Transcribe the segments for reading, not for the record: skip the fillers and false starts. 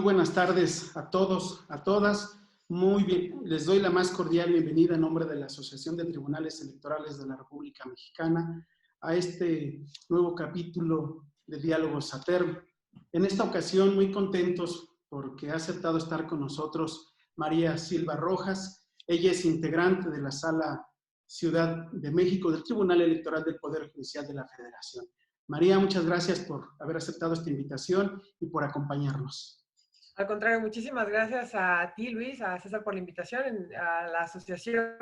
Muy buenas tardes a todos, a todas. Muy bien, les doy la más cordial bienvenida en nombre de la Asociación de Tribunales Electorales de la República Mexicana a este nuevo capítulo de Diálogo Saterno. En esta ocasión muy contentos porque ha aceptado estar con nosotros María Silva Rojas. Ella es integrante de la Sala Ciudad de México del Tribunal Electoral del Poder Judicial de la Federación. María, muchas gracias por haber aceptado esta invitación y por acompañarnos. Al contrario, muchísimas gracias a ti, Luis, a César por la invitación, a la asociación,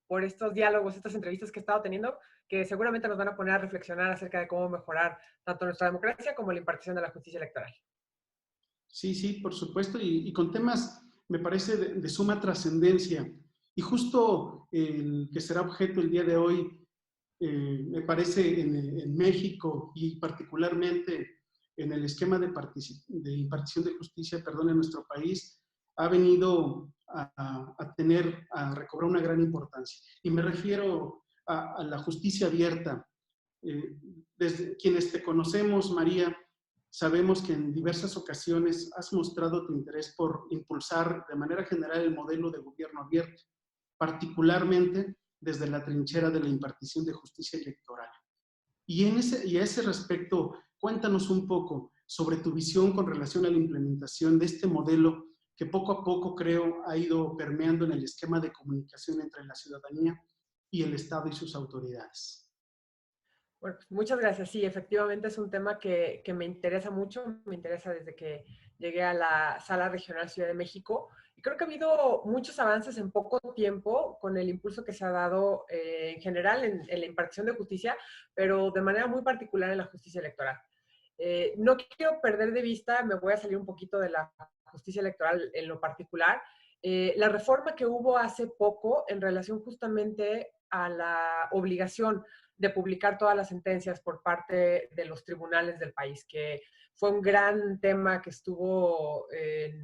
por estos diálogos, estas entrevistas que he estado teniendo, que seguramente nos van a poner a reflexionar acerca de cómo mejorar tanto nuestra democracia como la impartición de la justicia electoral. Sí, por supuesto, y con temas, me parece, de suma trascendencia. Y justo el que será objeto el día de hoy, me parece, en México y particularmente en el esquema de impartición de justicia, perdón, en nuestro país, ha venido a recobrar una gran importancia. Y me refiero a la justicia abierta. Desde quienes te conocemos, María, sabemos que en diversas ocasiones has mostrado tu interés por impulsar de manera general el modelo de gobierno abierto, particularmente desde la trinchera de la impartición de justicia electoral. Y a ese respecto, cuéntanos un poco sobre tu visión con relación a la implementación de este modelo que poco a poco, creo, ha ido permeando en el esquema de comunicación entre la ciudadanía y el Estado y sus autoridades. Bueno, pues muchas gracias. Sí, efectivamente es un tema que me interesa mucho, me interesa desde que llegué a la Sala Regional Ciudad de México. Y creo que ha habido muchos avances en poco tiempo con el impulso que se ha dado en general en la impartición de justicia, pero de manera muy particular en la justicia electoral. No quiero perder de vista, me voy a salir un poquito de la justicia electoral en lo particular, la reforma que hubo hace poco en relación justamente a la obligación de publicar todas las sentencias por parte de los tribunales del país, que fue un gran tema que estuvo en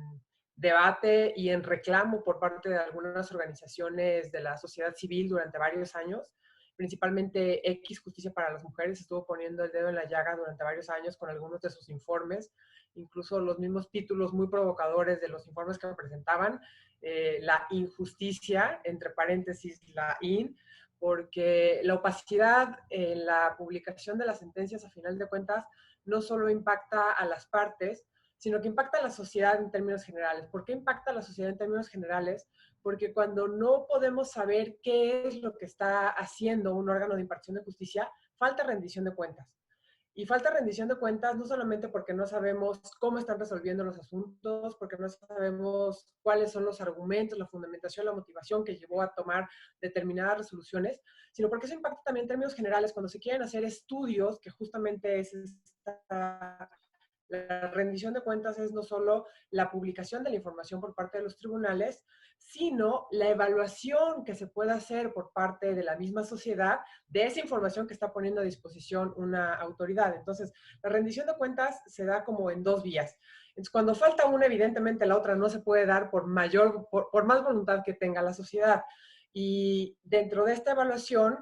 debate y en reclamo por parte de algunas organizaciones de la sociedad civil durante varios años. Principalmente X Justicia para las Mujeres estuvo poniendo el dedo en la llaga durante varios años con algunos de sus informes, incluso los mismos títulos muy provocadores de los informes que presentaban, la injusticia, entre paréntesis, la IN, porque la opacidad en la publicación de las sentencias, a final de cuentas, no solo impacta a las partes, sino que impacta a la sociedad en términos generales. ¿Por qué impacta a la sociedad en términos generales? Porque cuando no podemos saber qué es lo que está haciendo un órgano de impartición de justicia, falta rendición de cuentas. Y falta rendición de cuentas no solamente porque no sabemos cómo están resolviendo los asuntos, porque no sabemos cuáles son los argumentos, la fundamentación, la motivación que llevó a tomar determinadas resoluciones, sino porque eso impacta también en términos generales cuando se quieren hacer estudios, que justamente es la rendición de cuentas es no solo la publicación de la información por parte de los tribunales, sino la evaluación que se puede hacer por parte de la misma sociedad de esa información que está poniendo a disposición una autoridad. Entonces, la rendición de cuentas se da como en dos vías. Entonces, cuando falta una, evidentemente la otra no se puede dar por más voluntad que tenga la sociedad. Y dentro de esta evaluación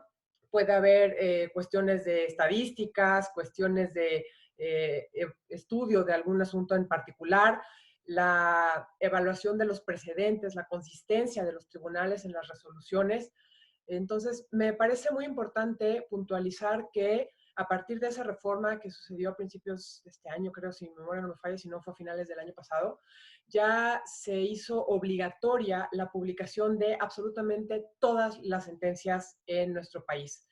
puede haber cuestiones de estadísticas, cuestiones de estudio de algún asunto en particular, la evaluación de los precedentes, la consistencia de los tribunales en las resoluciones. Entonces, me parece muy importante puntualizar que a partir de esa reforma que sucedió a principios de este año, creo, si mi memoria no me falla, si no fue a finales del año pasado, ya se hizo obligatoria la publicación de absolutamente todas las sentencias en nuestro país.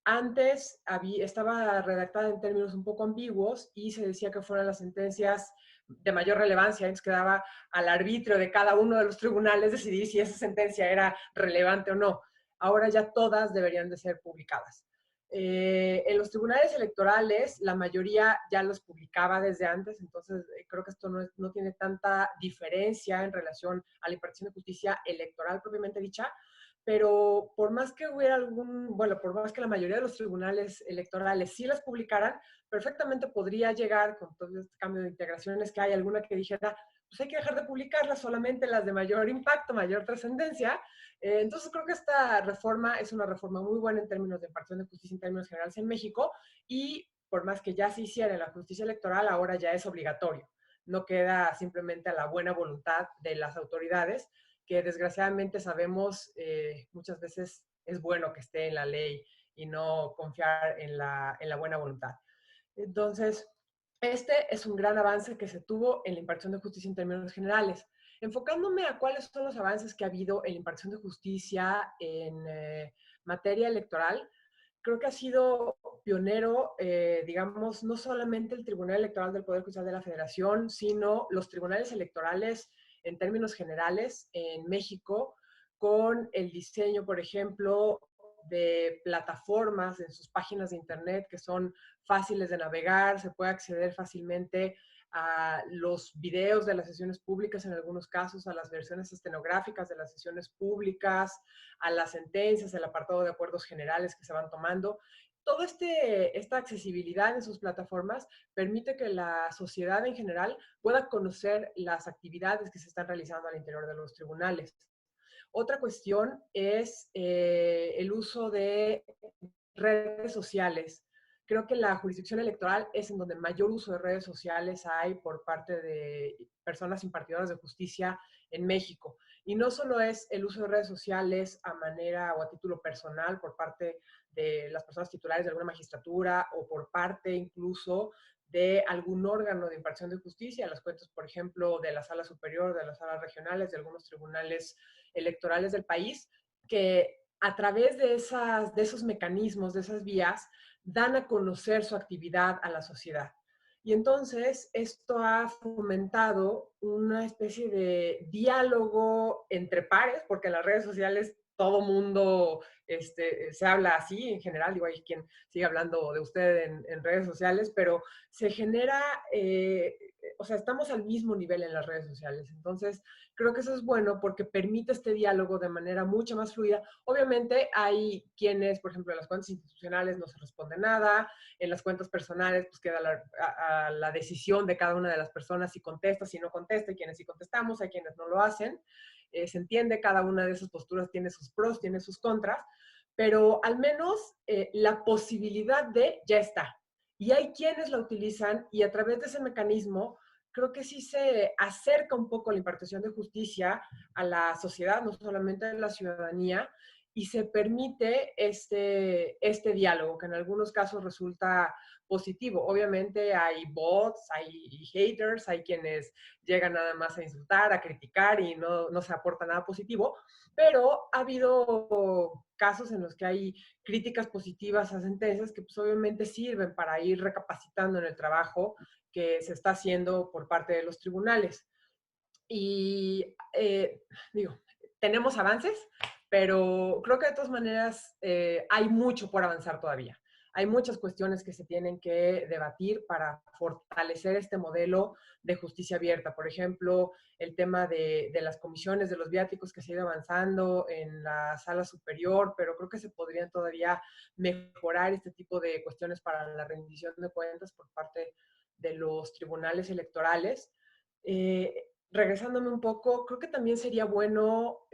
Antes estaba redactada en términos un poco ambiguos y se decía que fueran las sentencias de mayor relevancia, entonces quedaba al arbitrio de cada uno de los tribunales decidir si esa sentencia era relevante o no. Ahora ya todas deberían de ser publicadas. En los tribunales electorales, la mayoría ya los publicaba desde antes, entonces creo que esto no tiene tanta diferencia en relación a la impartición de justicia electoral propiamente dicha, pero por más que hubiera por más que la mayoría de los tribunales electorales sí las publicaran, perfectamente podría llegar con todo este cambio de integraciones que hay, alguna que dijera, pues hay que dejar de publicarlas, solamente las de mayor impacto, mayor trascendencia. Entonces creo que esta reforma es una reforma muy buena en términos de impartición de justicia en términos generales en México, y por más que ya se hiciera en la justicia electoral, ahora ya es obligatorio. no queda simplemente a la buena voluntad de las autoridades, que desgraciadamente sabemos muchas veces es bueno que esté en la ley y no confiar en la buena voluntad. Entonces, este es un gran avance que se tuvo en la impartición de justicia en términos generales. Enfocándome a cuáles son los avances que ha habido en la impartición de justicia en materia electoral, creo que ha sido pionero, digamos, no solamente el Tribunal Electoral del Poder Judicial de la Federación, sino los tribunales electorales en términos generales en México, con el diseño, por ejemplo, de plataformas en sus páginas de internet que son fáciles de navegar, se puede acceder fácilmente a los videos de las sesiones públicas en algunos casos, a las versiones estenográficas de las sesiones públicas, a las sentencias, el apartado de acuerdos generales que se van tomando. Toda esta accesibilidad en sus plataformas permite que la sociedad en general pueda conocer las actividades que se están realizando al interior de los tribunales. Otra cuestión es el uso de redes sociales. Creo que la jurisdicción electoral es en donde mayor uso de redes sociales hay por parte de personas impartidoras de justicia en México. Y no solo es el uso de redes sociales a manera o a título personal por parte de las personas titulares de alguna magistratura o por parte incluso de algún órgano de impartición de justicia, las cuentas, por ejemplo, de la sala superior, de las salas regionales, de algunos tribunales electorales del país, que a través de esos mecanismos, de esas vías, dan a conocer su actividad a la sociedad. Y entonces esto ha fomentado una especie de diálogo entre pares, porque en las redes sociales todo mundo se habla así en general, digo, hay quien sigue hablando de usted en redes sociales, pero se genera, o sea, estamos al mismo nivel en las redes sociales. Entonces, creo que eso es bueno porque permite este diálogo de manera mucho más fluida. Obviamente hay quienes, por ejemplo, en las cuentas institucionales no se responde nada, en las cuentas personales pues queda a la decisión de cada una de las personas si contesta, si no contesta, y quienes sí contestamos, hay quienes no lo hacen. Se entiende, cada una de esas posturas tiene sus pros, tiene sus contras, pero al menos la posibilidad de ya está. Y hay quienes la utilizan y a través de ese mecanismo creo que sí se acerca un poco la impartición de justicia a la sociedad, no solamente a la ciudadanía, y se permite este diálogo, que en algunos casos resulta positivo. Obviamente hay bots, hay haters, hay quienes llegan nada más a insultar, a criticar y no se aporta nada positivo, pero ha habido casos en los que hay críticas positivas a sentencias que pues obviamente sirven para ir recapacitando en el trabajo que se está haciendo por parte de los tribunales. Y digo, tenemos avances, pero creo que de todas maneras hay mucho por avanzar todavía. Hay muchas cuestiones que se tienen que debatir para fortalecer este modelo de justicia abierta. Por ejemplo, el tema de las comisiones de los viáticos que se ha ido avanzando en la sala superior, pero creo que se podrían todavía mejorar este tipo de cuestiones para la rendición de cuentas por parte de los tribunales electorales. Regresándome un poco, creo que también sería bueno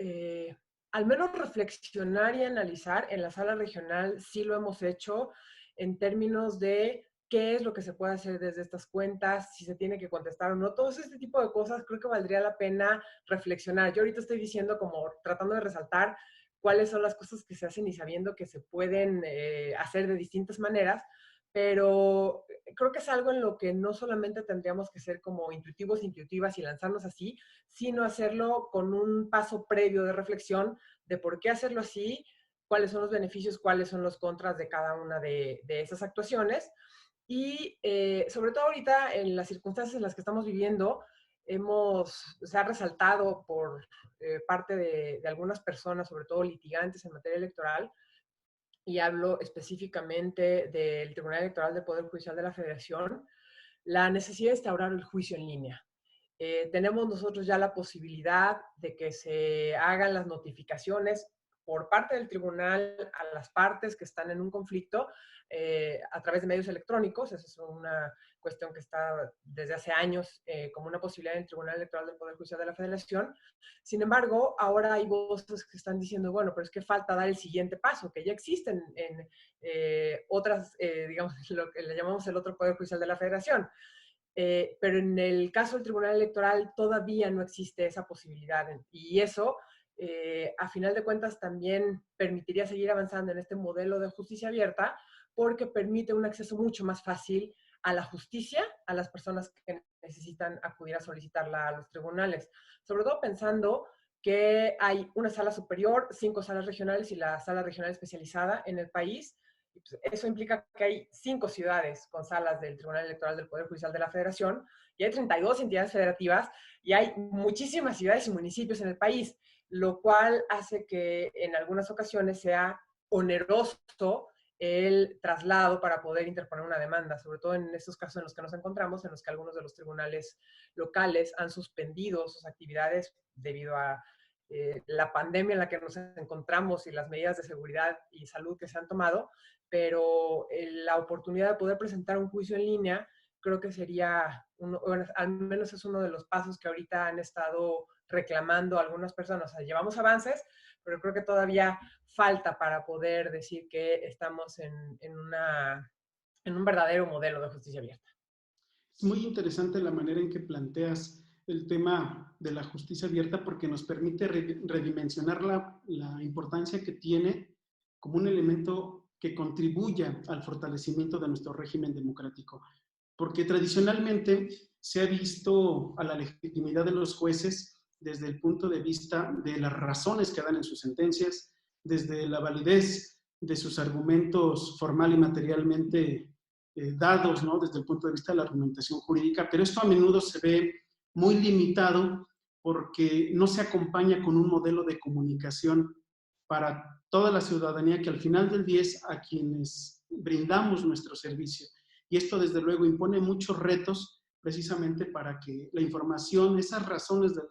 al menos reflexionar y analizar en la sala regional, si lo hemos hecho, en términos de qué es lo que se puede hacer desde estas cuentas, si se tiene que contestar o no, todo este tipo de cosas creo que valdría la pena reflexionar. Yo ahorita estoy diciendo como tratando de resaltar cuáles son las cosas que se hacen y sabiendo que se pueden hacer de distintas maneras, pero creo que es algo en lo que no solamente tendríamos que ser como intuitivos, intuitivas y lanzarnos así, sino hacerlo con un paso previo de reflexión de por qué hacerlo así, cuáles son los beneficios, cuáles son los contras de cada una de esas actuaciones. Y sobre todo ahorita, en las circunstancias en las que estamos viviendo, se ha resaltado por parte de algunas personas, sobre todo litigantes en materia electoral, y hablo específicamente del Tribunal Electoral del Poder Judicial de la Federación, la necesidad de instaurar el juicio en línea. Tenemos nosotros ya la posibilidad de que se hagan las notificaciones por parte del tribunal a las partes que están en un conflicto a través de medios electrónicos. Esa es una cuestión que está desde hace años como una posibilidad en el Tribunal Electoral del Poder Judicial de la Federación. Sin embargo, ahora hay voces que están diciendo, bueno, pero es que falta dar el siguiente paso, que ya existen en otras, digamos, lo que le llamamos el otro Poder Judicial de la Federación. pero en el caso del Tribunal Electoral todavía no existe esa posibilidad. Y eso, a final de cuentas, también permitiría seguir avanzando en este modelo de justicia abierta porque permite un acceso mucho más fácil a la justicia a las personas que necesitan acudir a solicitarla a los tribunales. Sobre todo pensando que hay una sala superior, 5 salas regionales y la sala regional especializada en el país. Eso implica que hay 5 ciudades con salas del Tribunal Electoral del Poder Judicial de la Federación y hay 32 entidades federativas y hay muchísimas ciudades y municipios en el país, lo cual hace que en algunas ocasiones sea oneroso el traslado para poder interponer una demanda, sobre todo en estos casos en los que nos encontramos, en los que algunos de los tribunales locales han suspendido sus actividades debido a la pandemia en la que nos encontramos y las medidas de seguridad y salud que se han tomado, pero la oportunidad de poder presentar un juicio en línea creo que sería, bueno, al menos es uno de los pasos que ahorita han estado reclamando algunas personas. O sea, llevamos avances, pero creo que todavía falta para poder decir que estamos en un verdadero modelo de justicia abierta. Es muy interesante la manera en que planteas el tema de la justicia abierta porque nos permite redimensionar la importancia que tiene como un elemento que contribuya al fortalecimiento de nuestro régimen democrático. Porque tradicionalmente se ha visto a la legitimidad de los jueces desde el punto de vista de las razones que dan en sus sentencias, desde la validez de sus argumentos formal y materialmente dados, ¿no? Desde el punto de vista de la argumentación jurídica, pero esto a menudo se ve muy limitado porque no se acompaña con un modelo de comunicación para toda la ciudadanía que al final del día es a quienes brindamos nuestro servicio. Y esto desde luego impone muchos retos precisamente para que la información, esas razones de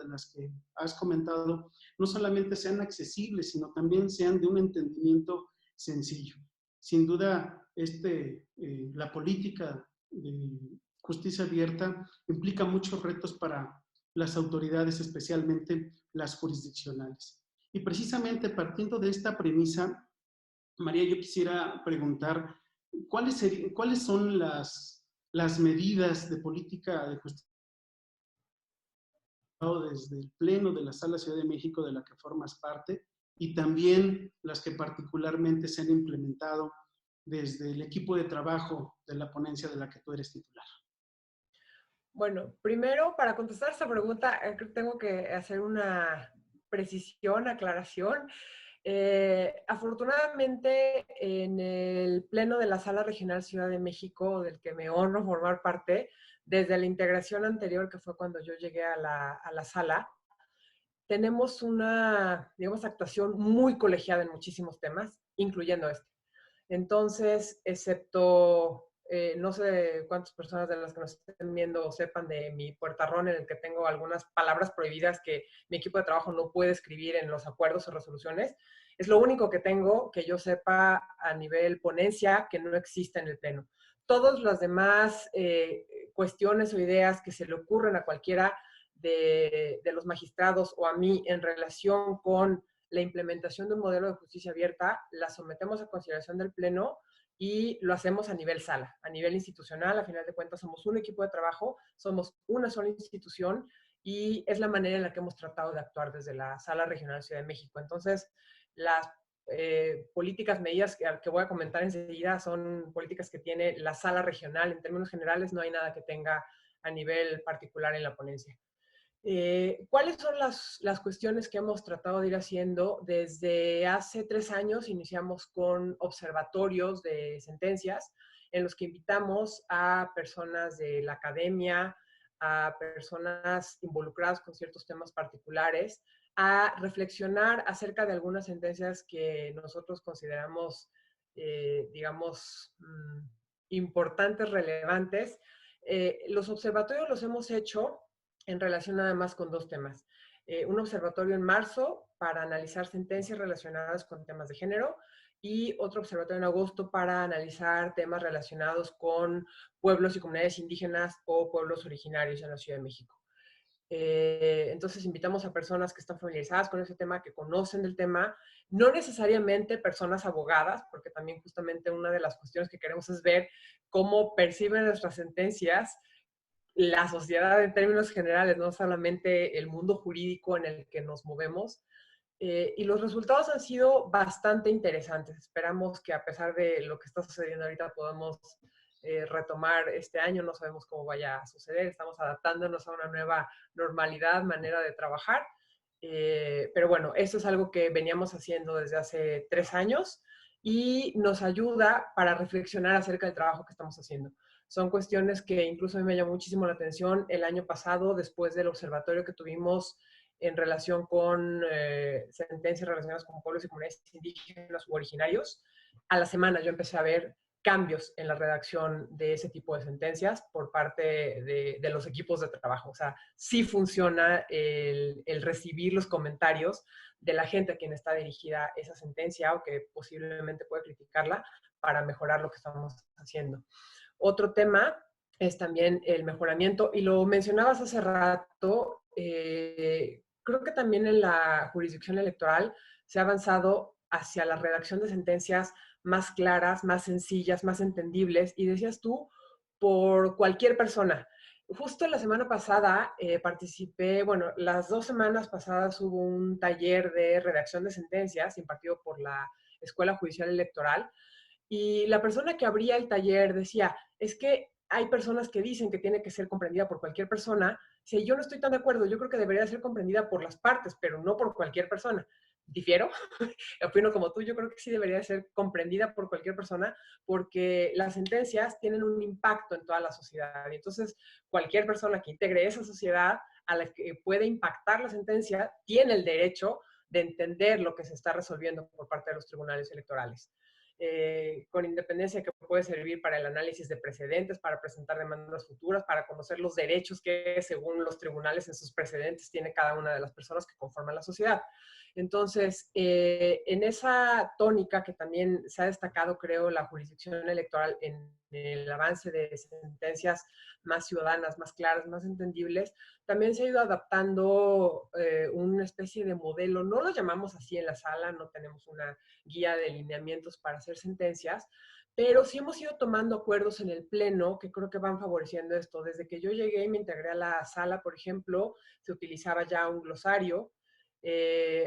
las que has comentado, no solamente sean accesibles, sino también sean de un entendimiento sencillo. Sin duda, la política de justicia abierta implica muchos retos para las autoridades, especialmente las jurisdiccionales. Y precisamente partiendo de esta premisa, María, yo quisiera preguntar, ¿cuáles son las medidas de política de justicia desde el Pleno de la Sala Ciudad de México de la que formas parte y también las que particularmente se han implementado desde el equipo de trabajo de la ponencia de la que tú eres titular? Bueno, primero, para contestar esta pregunta, tengo que hacer una precisión, aclaración. Afortunadamente, en el Pleno de la Sala Regional Ciudad de México, del que me honro formar parte, desde la integración anterior, que fue cuando yo llegué a la sala, tenemos una, digamos, actuación muy colegiada en muchísimos temas, incluyendo este. Entonces, excepto, no sé cuántas personas de las que nos estén viendo sepan de mi puertarrón en el que tengo algunas palabras prohibidas que mi equipo de trabajo no puede escribir en los acuerdos o resoluciones. Es lo único que tengo que yo sepa a nivel ponencia que no existe en el Pleno. Todas las demás cuestiones o ideas que se le ocurren a cualquiera de los magistrados o a mí en relación con la implementación de un modelo de justicia abierta, la sometemos a consideración del Pleno y lo hacemos a nivel sala, a nivel institucional. A final de cuentas, somos un equipo de trabajo, somos una sola institución y es la manera en la que hemos tratado de actuar desde la Sala Regional de Ciudad de México. Entonces, las políticas, medidas que voy a comentar enseguida son políticas que tiene la Sala Regional. En términos generales, no hay nada que tenga a nivel particular en la ponencia. ¿Cuáles son las cuestiones que hemos tratado de ir haciendo? Desde hace 3 años iniciamos con observatorios de sentencias en los que invitamos a personas de la academia, a personas involucradas con ciertos temas particulares, a reflexionar acerca de algunas sentencias que nosotros consideramos, digamos, importantes, relevantes. Los observatorios los hemos hecho en relación nada más con 2 temas. Un observatorio en marzo para analizar sentencias relacionadas con temas de género y otro observatorio en agosto para analizar temas relacionados con pueblos y comunidades indígenas o pueblos originarios en la Ciudad de México. Entonces invitamos a personas que están familiarizadas con ese tema, que conocen del tema, no necesariamente personas abogadas, porque también justamente una de las cuestiones que queremos es ver cómo perciben nuestras sentencias la sociedad en términos generales, no solamente el mundo jurídico en el que nos movemos. Y los resultados han sido bastante interesantes. Esperamos que a pesar de lo que está sucediendo ahorita podamos retomar este año. No sabemos cómo vaya a suceder. Estamos adaptándonos a una nueva normalidad, manera de trabajar. Pero bueno, eso es algo que veníamos haciendo desde hace 3 años y nos ayuda para reflexionar acerca del trabajo que estamos haciendo. Son cuestiones que incluso a mí me llamó muchísimo la atención el año pasado, después del observatorio que tuvimos en relación con sentencias relacionadas con pueblos y comunidades indígenas u originarios. A la semana yo empecé a ver cambios en la redacción de ese tipo de sentencias por parte de los equipos de trabajo. O sea, sí funciona el recibir los comentarios de la gente a quien está dirigida esa sentencia o que posiblemente puede criticarla para mejorar lo que estamos haciendo. Otro tema es también el mejoramiento, y lo mencionabas hace rato, creo que también en la jurisdicción electoral se ha avanzado hacia la redacción de sentencias más claras, más sencillas, más entendibles, y decías tú, por cualquier persona. Justo la semana pasada participé, bueno, las 2 semanas pasadas hubo un taller de redacción de sentencias impartido por la Escuela Judicial Electoral, y la persona que abría el taller decía, es que hay personas que dicen que tiene que ser comprendida por cualquier persona. Si yo no estoy tan de acuerdo, yo creo que debería ser comprendida por las partes, pero no por cualquier persona. Difiero, opino como tú, yo creo que sí debería ser comprendida por cualquier persona porque las sentencias tienen un impacto en toda la sociedad. Y entonces, cualquier persona que integre esa sociedad a la que puede impactar la sentencia tiene el derecho de entender lo que se está resolviendo por parte de los tribunales electorales. Con independencia que puede servir para el análisis de precedentes, para presentar demandas futuras, para conocer los derechos que según los tribunales en sus precedentes tiene cada una de las personas que conforman la sociedad. Entonces, en esa tónica que también se ha destacado, creo, la jurisdicción electoral en el avance de sentencias más ciudadanas, más claras, más entendibles, también se ha ido adaptando una especie de modelo. No lo llamamos así en la sala, no tenemos una guía de lineamientos para hacer sentencias, pero sí hemos ido tomando acuerdos en el pleno que creo que van favoreciendo esto. Desde que yo llegué y me integré a la sala, por ejemplo, se utilizaba ya un glosario.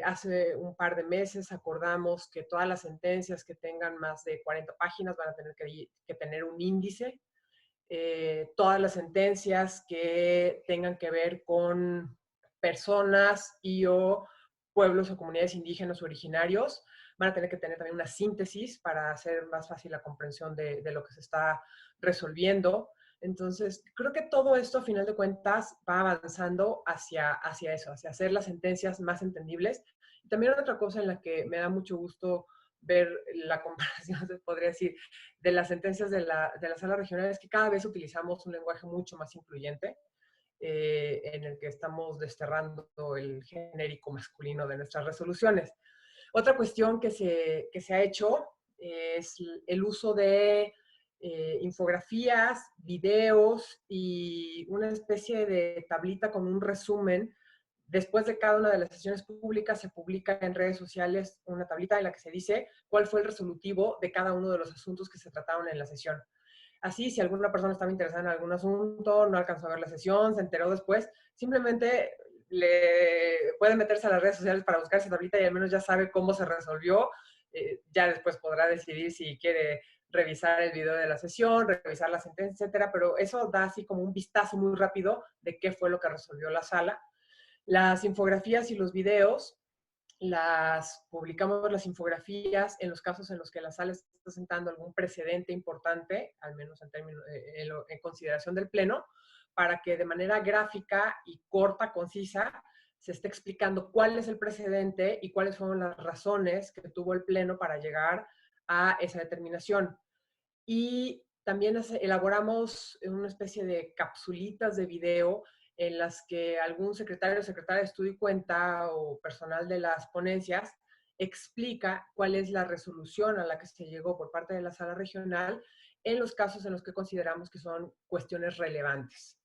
Hace un par de meses acordamos que todas las sentencias que tengan más de 40 páginas van a tener que tener un índice. Todas las sentencias que tengan que ver con personas y o pueblos o comunidades indígenas o originarios van a tener que tener también una síntesis para hacer más fácil la comprensión de lo que se está resolviendo. Entonces, creo que todo esto, a final de cuentas, va avanzando hacia eso, hacia hacer las sentencias más entendibles. Y también otra cosa en la que me da mucho gusto ver la comparación, se podría decir, de las sentencias de la sala regional es que cada vez utilizamos un lenguaje mucho más incluyente, en el que estamos desterrando el genérico masculino de nuestras resoluciones. Otra cuestión que se ha hecho es el uso de infografías, videos y una especie de tablita con un resumen. Después de cada una de las sesiones públicas se publica en redes sociales una tablita en la que se dice cuál fue el resolutivo de cada uno de los asuntos que se trataron en la sesión. Así, si alguna persona estaba interesada en algún asunto, no alcanzó a ver la sesión, se enteró después, simplemente le puede meterse a las redes sociales para buscar esa tablita y al menos ya sabe cómo se resolvió. Ya después podrá decidir si quiere revisar el video de la sesión, revisar la sentencia, etcétera, pero eso da así como un vistazo muy rápido de qué fue lo que resolvió la sala. Las infografías y los videos publicamos las infografías en los casos en los que la sala está sentando algún precedente importante, al menos en consideración del pleno, para que de manera gráfica y corta, concisa, se esté explicando cuál es el precedente y cuáles fueron las razones que tuvo el pleno para llegar a esa determinación. Y también elaboramos una especie de capsulitas de video en las que algún secretario o secretaria de estudio y cuenta o personal de las ponencias explica cuál es la resolución a la que se llegó por parte de la sala regional en los casos en los que consideramos que son cuestiones relevantes.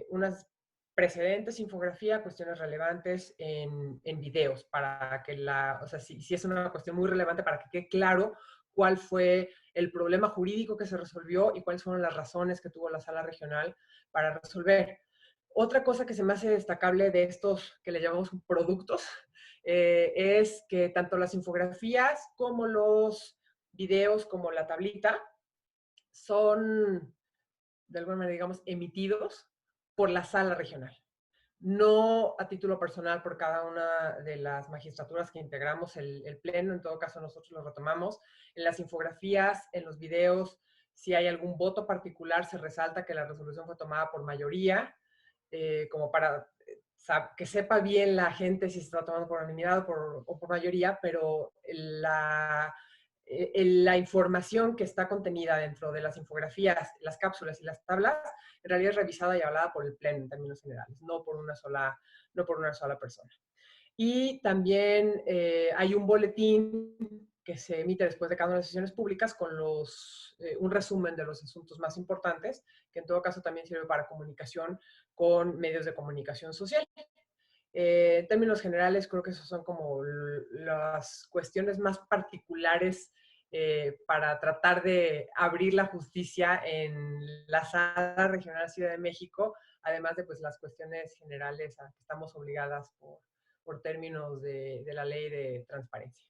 Unas precedentes, infografía, cuestiones relevantes en videos, para que o sea, si es una cuestión muy relevante, para que quede claro cuál fue el problema jurídico que se resolvió y cuáles fueron las razones que tuvo la sala regional para resolver. Otra cosa que se me hace destacable de estos que le llamamos productos es que tanto las infografías como los videos, como la tablita, son, de alguna manera, digamos, emitidos por la sala regional. No a título personal por cada una de las magistraturas que integramos el pleno, en todo caso nosotros lo retomamos. En las infografías, en los videos, si hay algún voto particular, se resalta que la resolución fue tomada por mayoría, como para que sepa bien la gente si se está tomando por unanimidad o por mayoría, pero la información que está contenida dentro de las infografías, las cápsulas y las tablas, en realidad es revisada y hablada por el Pleno en términos generales, no por una sola persona. Y también hay un boletín que se emite después de cada una de las sesiones públicas con un resumen de los asuntos más importantes, que en todo caso también sirve para comunicación con medios de comunicación social. En términos generales, creo que esas son como las cuestiones más particulares para tratar de abrir la justicia en la Sala Regional Ciudad de México, además de pues, las cuestiones generales a que estamos obligadas por términos de la ley de transparencia.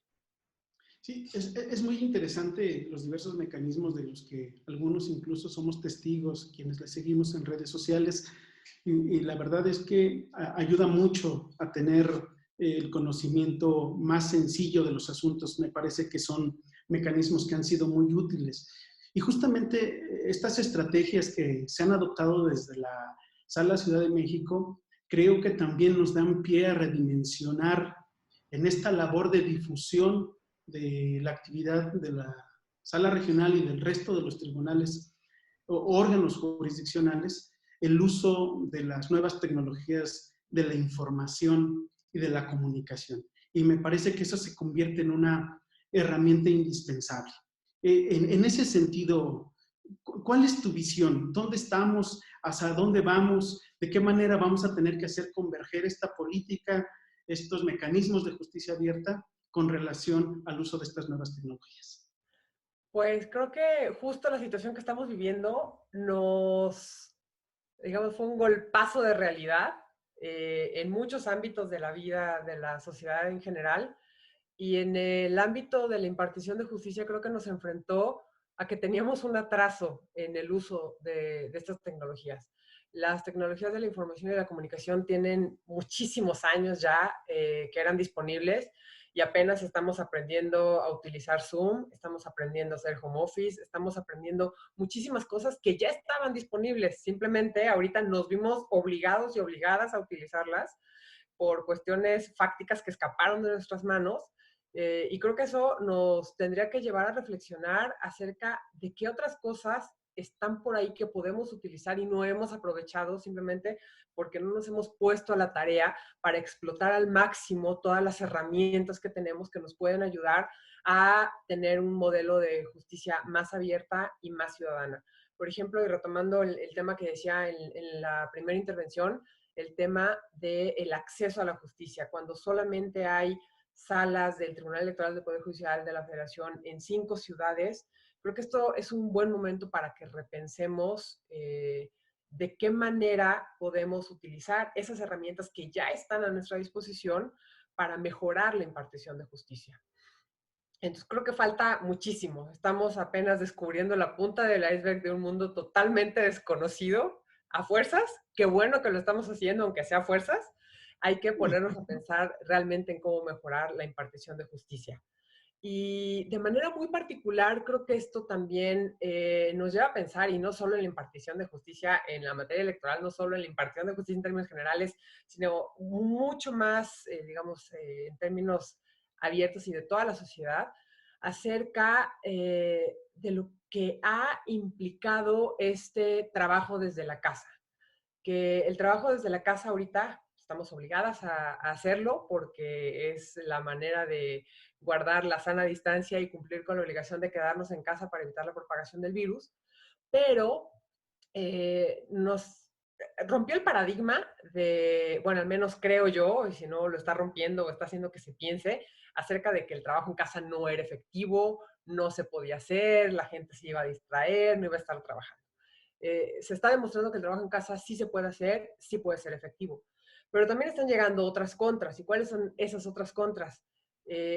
Sí, es muy interesante los diversos mecanismos de los que algunos incluso somos testigos, quienes les seguimos en redes sociales, y la verdad es que ayuda mucho a tener el conocimiento más sencillo de los asuntos. Me parece que son mecanismos que han sido muy útiles. Y justamente estas estrategias que se han adoptado desde la Sala Ciudad de México, creo que también nos dan pie a redimensionar en esta labor de difusión de la actividad de la sala regional y del resto de los tribunales o órganos jurisdiccionales, el uso de las nuevas tecnologías de la información y de la comunicación. Y me parece que eso se convierte en una herramienta indispensable. En ese sentido, ¿cuál es tu visión? ¿Dónde estamos? ¿Hacia dónde vamos? ¿De qué manera vamos a tener que hacer converger esta política, estos mecanismos de justicia abierta con relación al uso de estas nuevas tecnologías? Pues creo que justo la situación que estamos viviendo digamos, fue un golpazo de realidad en muchos ámbitos de la vida de la sociedad en general. Y en el ámbito de la impartición de justicia creo que nos enfrentó a que teníamos un atraso en el uso de estas tecnologías. Las tecnologías de la información y la comunicación tienen muchísimos años ya que eran disponibles y apenas estamos aprendiendo a utilizar Zoom, estamos aprendiendo a hacer home office, estamos aprendiendo muchísimas cosas que ya estaban disponibles. Simplemente ahorita nos vimos obligados y obligadas a utilizarlas por cuestiones fácticas que escaparon de nuestras manos. Y creo que eso nos tendría que llevar a reflexionar acerca de qué otras cosas están por ahí que podemos utilizar y no hemos aprovechado simplemente porque no nos hemos puesto a la tarea para explotar al máximo todas las herramientas que tenemos que nos pueden ayudar a tener un modelo de justicia más abierta y más ciudadana. Por ejemplo, y retomando el tema que decía en la primera intervención, el tema del acceso a la justicia, cuando solamente hay salas del Tribunal Electoral del Poder Judicial de la Federación en 5 ciudades. Creo que esto es un buen momento para que repensemos de qué manera podemos utilizar esas herramientas que ya están a nuestra disposición para mejorar la impartición de justicia. Entonces creo que falta muchísimo. Estamos apenas descubriendo la punta del iceberg de un mundo totalmente desconocido a fuerzas. Qué bueno que lo estamos haciendo, aunque sea a fuerzas. Hay que ponernos a pensar realmente en cómo mejorar la impartición de justicia. Y de manera muy particular, creo que esto también nos lleva a pensar, y no solo en la impartición de justicia en la materia electoral, no solo en la impartición de justicia en términos generales, sino mucho más, digamos, en términos abiertos y de toda la sociedad, acerca de lo que ha implicado este trabajo desde la casa. Que el trabajo desde la casa ahorita estamos obligadas a hacerlo porque es la manera de guardar la sana distancia y cumplir con la obligación de quedarnos en casa para evitar la propagación del virus, pero nos rompió el paradigma de, bueno, al menos creo yo, y si no lo está rompiendo o está haciendo que se piense acerca de que el trabajo en casa no era efectivo, no se podía hacer, la gente se iba a distraer, no iba a estar trabajando. Se está demostrando que el trabajo en casa sí se puede hacer, sí puede ser efectivo. Pero también están llegando otras contras. ¿Y cuáles son esas otras contras?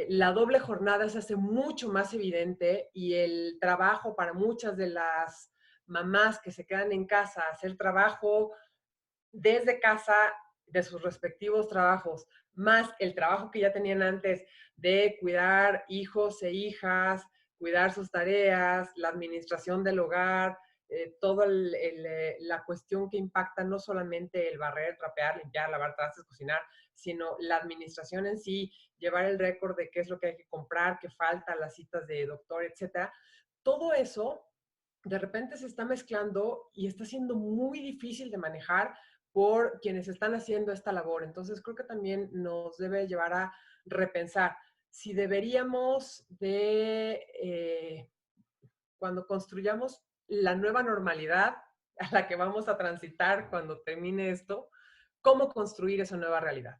La doble jornada se hace mucho más evidente y el trabajo para muchas de las mamás que se quedan en casa a hacer trabajo desde casa de sus respectivos trabajos, más el trabajo que ya tenían antes de cuidar hijos e hijas, cuidar sus tareas, la administración del hogar, toda la cuestión que impacta no solamente el barrer, trapear, limpiar, lavar trastes, cocinar, sino la administración en sí, llevar el récord de qué es lo que hay que comprar, qué falta, las citas de doctor, etcétera. Todo eso de repente se está mezclando y está siendo muy difícil de manejar por quienes están haciendo esta labor. Entonces creo que también nos debe llevar a repensar si deberíamos de, cuando construyamos la nueva normalidad a la que vamos a transitar cuando termine esto, cómo construir esa nueva realidad.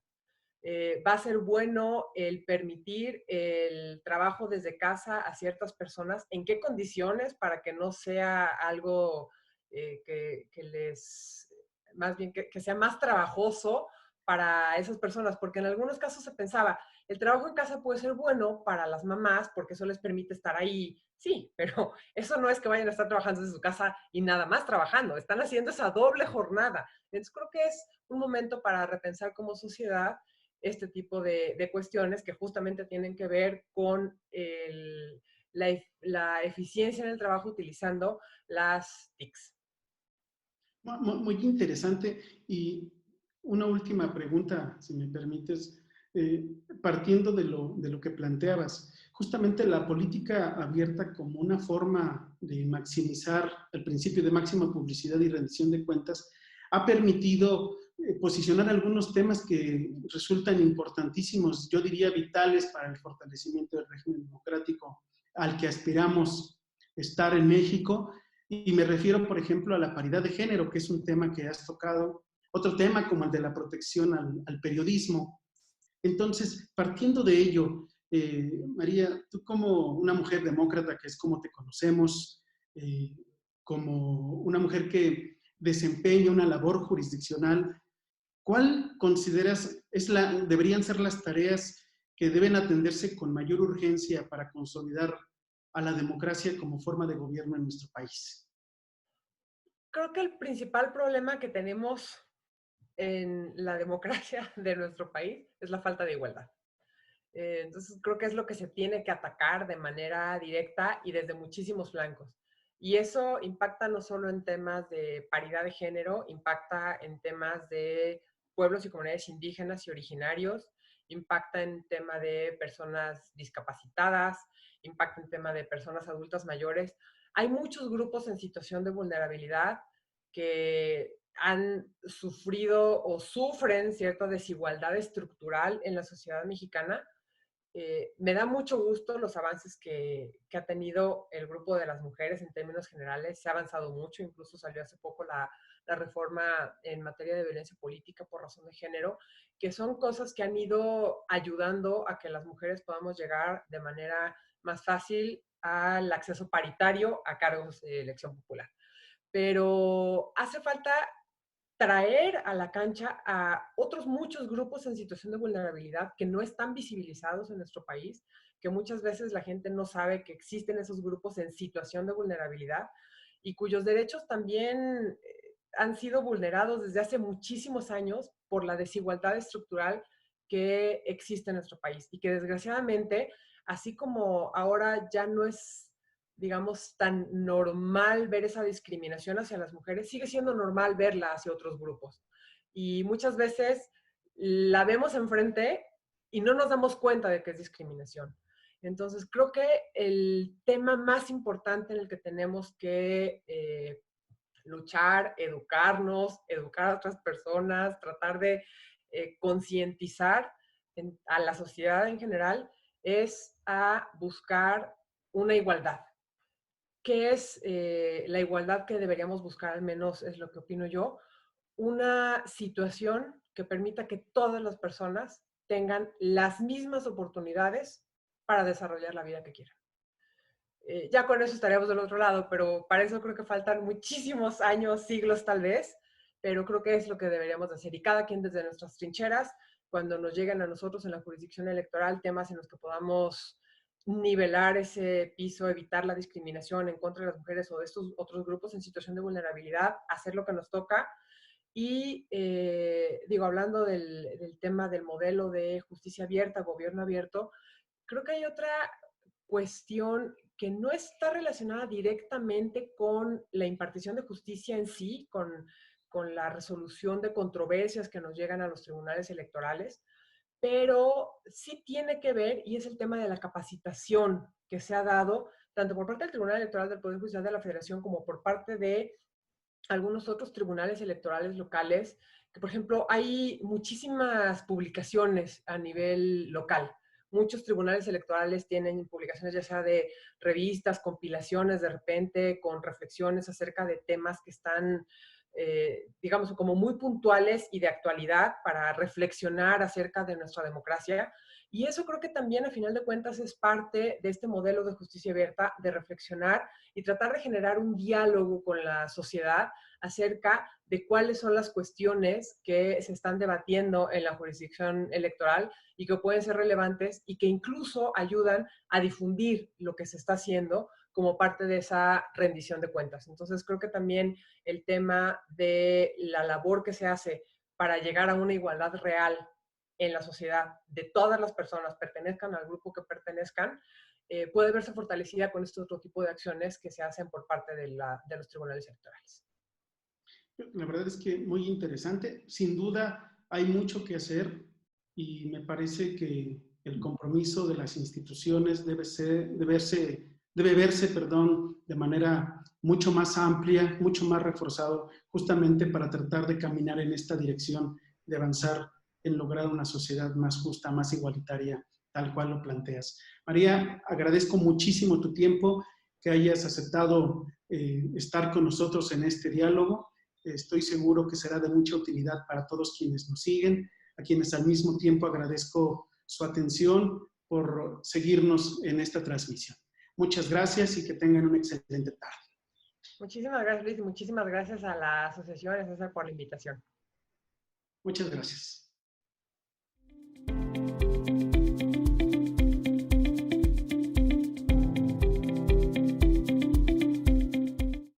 Va a ser bueno el permitir el trabajo desde casa a ciertas personas, en qué condiciones para que no sea algo que les, más bien que sea más trabajoso para esas personas, porque en algunos casos se pensaba, el trabajo en casa puede ser bueno para las mamás porque eso les permite estar ahí, sí, pero eso no es que vayan a estar trabajando desde su casa y nada más trabajando, están haciendo esa doble jornada. Entonces creo que es un momento para repensar como sociedad este tipo de cuestiones que justamente tienen que ver con la eficiencia en el trabajo utilizando las TICs. Muy interesante. Y una última pregunta, si me permites, eh, partiendo de lo que planteabas, justamente la política abierta como una forma de maximizar el principio de máxima publicidad y rendición de cuentas, ha permitido posicionar algunos temas que resultan importantísimos, yo diría vitales para el fortalecimiento del régimen democrático al que aspiramos estar en México. Y me refiero, por ejemplo, a la paridad de género, que es un tema que has tocado, otro tema como el de la protección al periodismo. Entonces, partiendo de ello, María, tú como una mujer demócrata, que es como te conocemos, eh, como una mujer que desempeña una labor jurisdiccional, ¿cuál consideras deberían ser las tareas que deben atenderse con mayor urgencia para consolidar a la democracia como forma de gobierno en nuestro país? Creo que el principal problema que tenemos en la democracia de nuestro país es la falta de igualdad. Entonces creo que es lo que se tiene que atacar de manera directa y desde muchísimos flancos. Y eso impacta no solo en temas de paridad de género, impacta en temas de pueblos y comunidades indígenas y originarios, impacta en tema de personas discapacitadas, impacta en tema de personas adultas mayores. Hay muchos grupos en situación de vulnerabilidad que han sufrido o sufren cierta desigualdad estructural en la sociedad mexicana. Me da mucho gusto los avances que ha tenido el grupo de las mujeres en términos generales. Se ha avanzado mucho, incluso salió hace poco la reforma en materia de violencia política por razón de género, que son cosas que han ido ayudando a que las mujeres podamos llegar de manera más fácil al acceso paritario a cargos de elección popular. Pero hace falta traer a la cancha a otros muchos grupos en situación de vulnerabilidad que no están visibilizados en nuestro país, que muchas veces la gente no sabe que existen esos grupos en situación de vulnerabilidad y cuyos derechos también han sido vulnerados desde hace muchísimos años por la desigualdad estructural que existe en nuestro país y que desgraciadamente, así como ahora ya no es, digamos, tan normal ver esa discriminación hacia las mujeres, sigue siendo normal verla hacia otros grupos. Y muchas veces la vemos enfrente y no nos damos cuenta de que es discriminación. Entonces, creo que el tema más importante en el que tenemos que luchar, educarnos, educar a otras personas, tratar de concientizar a la sociedad en general, es a buscar una igualdad. ¿Qué es la igualdad que deberíamos buscar? Al menos es lo que opino yo. una situación que permita que todas las personas tengan las mismas oportunidades para desarrollar la vida que quieran. Ya con eso estaríamos del otro lado, pero para eso creo que faltan muchísimos años, siglos tal vez, pero creo que es lo que deberíamos de hacer. Y cada quien desde nuestras trincheras, cuando nos lleguen a nosotros en la jurisdicción electoral temas en los que podamos nivelar ese piso, evitar la discriminación en contra de las mujeres o de estos otros grupos en situación de vulnerabilidad, hacer lo que nos toca. Y digo, hablando del tema del modelo de justicia abierta, gobierno abierto, creo que hay otra cuestión que no está relacionada directamente con la impartición de justicia en sí, con la resolución de controversias que nos llegan a los tribunales electorales, pero sí tiene que ver, y es el tema de la capacitación que se ha dado tanto por parte del Tribunal Electoral del Poder Judicial de la Federación como por parte de algunos otros tribunales electorales locales, que por ejemplo hay muchísimas publicaciones a nivel local. Muchos tribunales electorales tienen publicaciones ya sea de revistas, compilaciones de repente, con reflexiones acerca de temas que están, digamos, como muy puntuales y de actualidad para reflexionar acerca de nuestra democracia. Y eso creo que también, a final de cuentas, es parte de este modelo de justicia abierta, de reflexionar y tratar de generar un diálogo con la sociedad acerca de cuáles son las cuestiones que se están debatiendo en la jurisdicción electoral y que pueden ser relevantes y que incluso ayudan a difundir lo que se está haciendo como parte de esa rendición de cuentas. Entonces creo que también el tema de la labor que se hace para llegar a una igualdad real en la sociedad de todas las personas, pertenezcan al grupo que pertenezcan, puede verse fortalecida con este otro tipo de acciones que se hacen por parte de los tribunales electorales. La verdad es que muy interesante. Sin duda hay mucho que hacer y me parece que el compromiso de las instituciones debe verse, de manera mucho más amplia, mucho más reforzado, justamente para tratar de caminar en esta dirección, de avanzar en lograr una sociedad más justa, más igualitaria, tal cual lo planteas. María, agradezco muchísimo tu tiempo, que hayas aceptado estar con nosotros en este diálogo. Estoy seguro que será de mucha utilidad para todos quienes nos siguen, a quienes al mismo tiempo agradezco su atención por seguirnos en esta transmisión. Muchas gracias y que tengan una excelente tarde. Muchísimas gracias, Luis, y muchísimas gracias a la asociación César por la invitación. Muchas gracias.